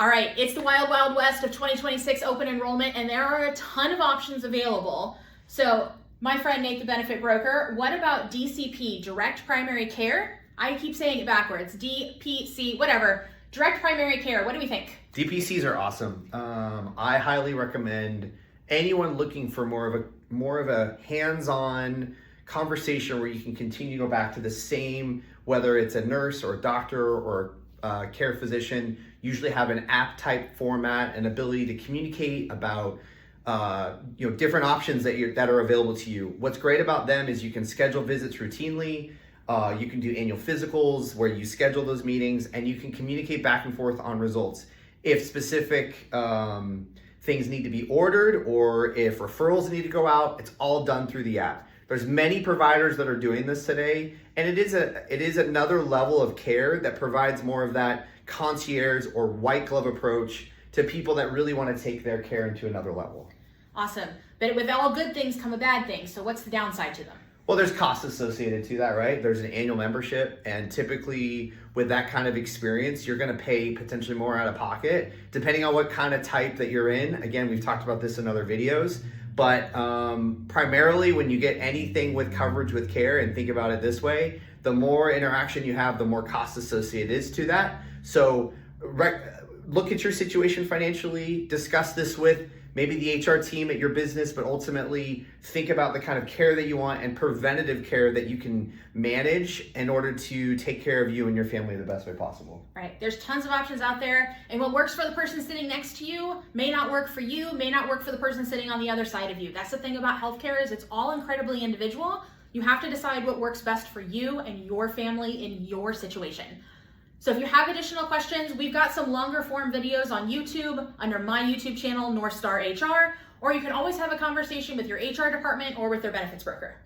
All right, it's the wild, wild west of 2026 open enrollment, and there are a ton of options available. So, my friend Nate, the benefit broker, what about DCP, direct primary care? I keep saying it backwards, DPC, whatever. Direct primary care, what do we think? DPCs are awesome. I highly recommend anyone looking for more of a hands-on conversation where you can continue to go back to the same, whether it's a nurse or a doctor or care physician, usually have an app type format and ability to communicate about different options that are available to you. What's great about them is you can schedule visits routinely. You can do annual physicals where you schedule those meetings, and you can communicate back and forth on results. If specific things need to be ordered or if referrals need to go out, it's all done through the app. There's many providers that are doing this today, and it is another level of care that provides more of that concierge or white glove approach to people that really want to take their care into another level. Awesome. But with all good things come a bad thing. So what's the downside to them? Well, there's costs associated to that, right? There's an annual membership, and typically with that kind of experience, you're going to pay potentially more out of pocket, depending on what kind of type that you're in. Again, we've talked about this in other videos, but primarily when you get anything with coverage with care, and think about it this way, the more interaction you have, the more cost associated is to that. So look at your situation financially, discuss this with maybe the HR team at your business, but ultimately think about the kind of care that you want and preventative care that you can manage in order to take care of you and your family the best way possible. Right. There's tons of options out there, and what works for the person sitting next to you may not work for you, may not work for the person sitting on the other side of you. That's the thing about healthcare, is it's all incredibly individual. You have to decide what works best for you and your family in your situation. So if you have additional questions, we've got some longer form videos on YouTube under my YouTube channel, North Star HR, or you can always have a conversation with your HR department or with their benefits broker.